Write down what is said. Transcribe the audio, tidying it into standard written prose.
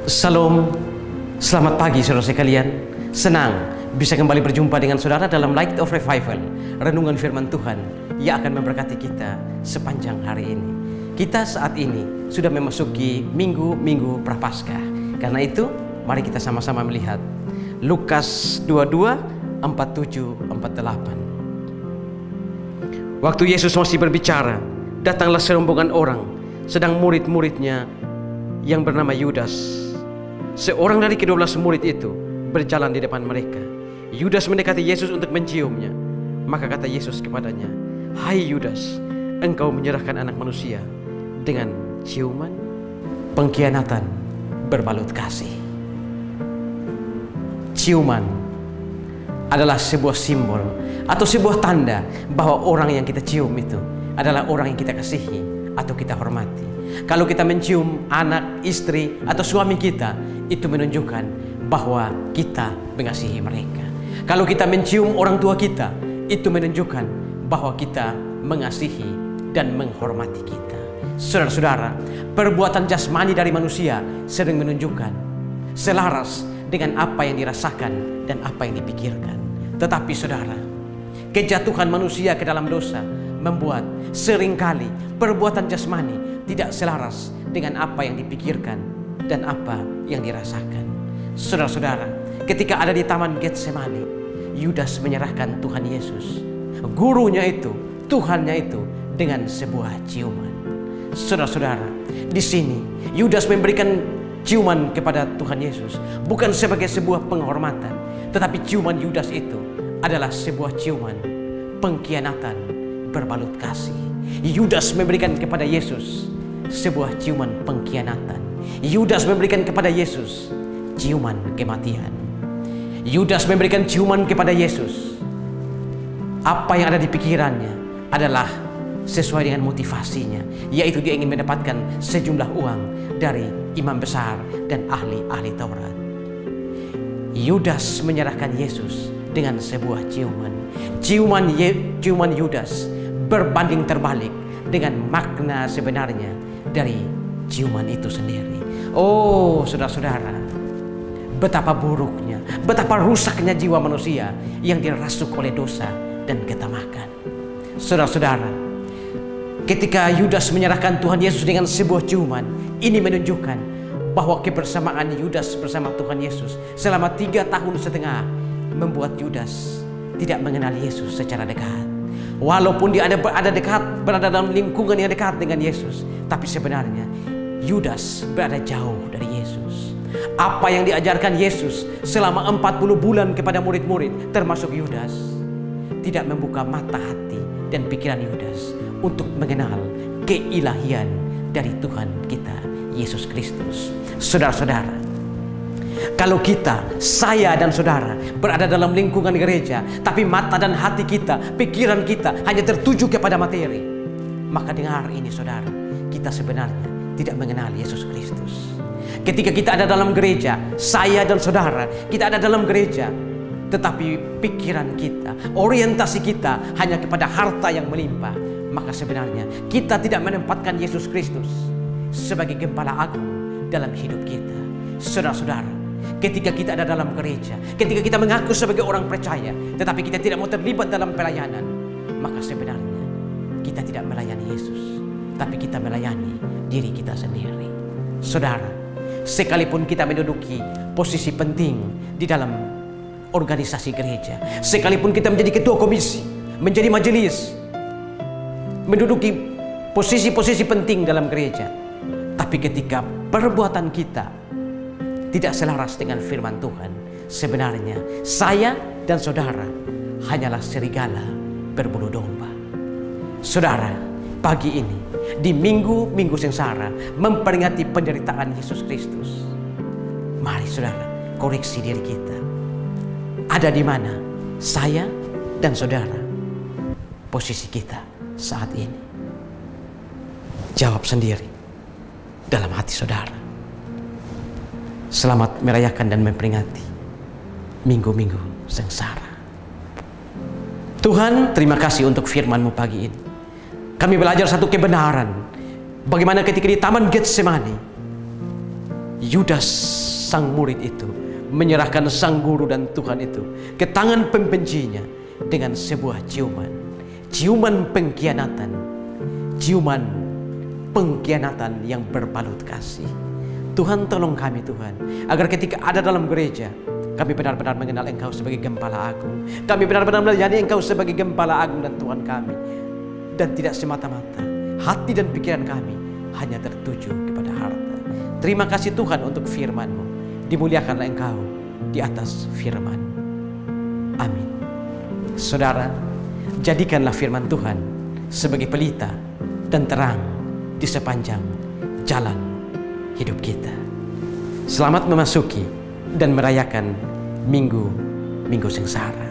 Salam, selamat pagi saudara sekalian. Senang bisa kembali berjumpa dengan saudara dalam Light of Revival, renungan firman Tuhan yang akan memberkati kita sepanjang hari ini. Kita saat ini sudah memasuki minggu Prapaskah. Karena itu, mari kita sama-sama melihat Lukas 22, 47, 48. Waktu Yesus masih berbicara, datanglah serombongan orang, sedang murid-muridnya yang bernama Yudas. Seorang dari ke-12 murid itu berjalan di depan mereka. Yudas mendekati Yesus untuk menciumnya. Maka kata Yesus kepadanya, "Hai Yudas, engkau menyerahkan anak manusia dengan ciuman?" Pengkhianatan berbalut kasih. Ciuman adalah sebuah simbol atau sebuah tanda bahwa orang yang kita cium itu adalah orang yang kita kasihi atau kita hormati. Kalau kita mencium anak, istri, atau suami kita, itu menunjukkan bahwa kita mengasihi mereka. Kalau kita mencium orang tua kita, itu menunjukkan bahwa kita mengasihi dan menghormati kita. Saudara-saudara, perbuatan jasmani dari manusia sering menunjukkan selaras dengan apa yang dirasakan dan apa yang dipikirkan. Tetapi saudara, kejatuhan manusia ke dalam dosa membuat seringkali perbuatan jasmani tidak selaras dengan apa yang dipikirkan dan apa yang dirasakan. Saudara-saudara, ketika ada di Taman Getsemani, Yudas menyerahkan Tuhan Yesus, gurunya itu, Tuhannya itu, dengan sebuah ciuman. Saudara-saudara, di sini Yudas memberikan ciuman kepada Tuhan Yesus bukan sebagai sebuah penghormatan, tetapi ciuman Yudas itu adalah sebuah ciuman pengkhianatan berbalut kasih. Yudas memberikan kepada Yesus sebuah ciuman pengkhianatan. Yudas memberikan kepada Yesus ciuman kematian. Yudas memberikan ciuman kepada Yesus. Apa yang ada di pikirannya adalah sesuai dengan motivasinya, yaitu dia ingin mendapatkan sejumlah uang dari imam besar dan ahli-ahli Taurat. Yudas menyerahkan Yesus dengan sebuah ciuman. Ciuman Yudas berbanding terbalik dengan makna sebenarnya dari ciuman itu sendiri. Oh, saudara-saudara, betapa buruknya, betapa rusaknya jiwa manusia yang dirasuk oleh dosa dan ketamakan. Saudara-saudara, ketika Yudas menyerahkan Tuhan Yesus dengan sebuah ciuman, ini menunjukkan bahwa kebersamaan Yudas bersama Tuhan Yesus selama 3,5 tahun membuat Yudas tidak mengenal Yesus secara dekat. Walaupun dia berada dalam lingkungan yang dekat dengan Yesus, tapi sebenarnya Yudas berada jauh dari Yesus. Apa yang diajarkan Yesus selama 40 bulan kepada murid-murid, termasuk Yudas, tidak membuka mata hati dan pikiran Yudas untuk mengenal keilahian dari Tuhan kita, Yesus Kristus. Saudara-saudara, kalau kita, saya dan saudara berada dalam lingkungan gereja, tapi mata dan hati kita, pikiran kita hanya tertuju kepada materi, maka dengar ini saudara, kita sebenarnya tidak mengenal Yesus Kristus. Ketika kita ada dalam gereja, saya dan saudara, kita ada dalam gereja, tetapi pikiran kita, orientasi kita hanya kepada harta yang melimpah, maka sebenarnya kita tidak menempatkan Yesus Kristus sebagai gembala agung dalam hidup kita. Saudara-saudara, ketika kita ada dalam gereja, ketika kita mengaku sebagai orang percaya, tetapi kita tidak mau terlibat dalam pelayanan, maka sebenarnya kita tidak melayani Yesus, tapi kita melayani diri kita sendiri. Saudara, sekalipun kita menduduki posisi penting di dalam organisasi gereja, sekalipun kita menjadi ketua komisi, menjadi majelis, menduduki posisi-posisi penting dalam gereja, tapi ketika perbuatan kita tidak selaras dengan firman Tuhan, sebenarnya saya dan saudara hanyalah serigala berbulu domba. Saudara, pagi ini di minggu sengsara memperingati penderitaan Yesus Kristus, mari saudara koreksi diri kita. Ada di mana saya dan saudara, posisi kita saat ini? Jawab sendiri dalam hati saudara. Selamat merayakan dan memperingati minggu sengsara. Tuhan, terima kasih untuk firman-Mu pagi ini. Kami belajar satu kebenaran, bagaimana ketika di Taman Getsemani, Yudas sang murid itu menyerahkan sang guru dan Tuhan itu ke tangan pembencinya dengan sebuah ciuman. Ciuman pengkhianatan. Ciuman pengkhianatan yang berbalut kasih. Tuhan tolong kami Tuhan, agar ketika ada dalam gereja, kami benar-benar mengenal Engkau sebagai Gembala Agung. Kami benar-benar melayani Engkau sebagai Gembala Agung dan Tuhan kami. Dan tidak semata-mata hati dan pikiran kami hanya tertuju kepada harta. Terima kasih Tuhan untuk firman-Mu. Dimuliakanlah Engkau di atas firman. Amin. Saudara, jadikanlah firman Tuhan sebagai pelita dan terang di sepanjang jalan hidup kita. Selamat memasuki dan merayakan Minggu Sengsara.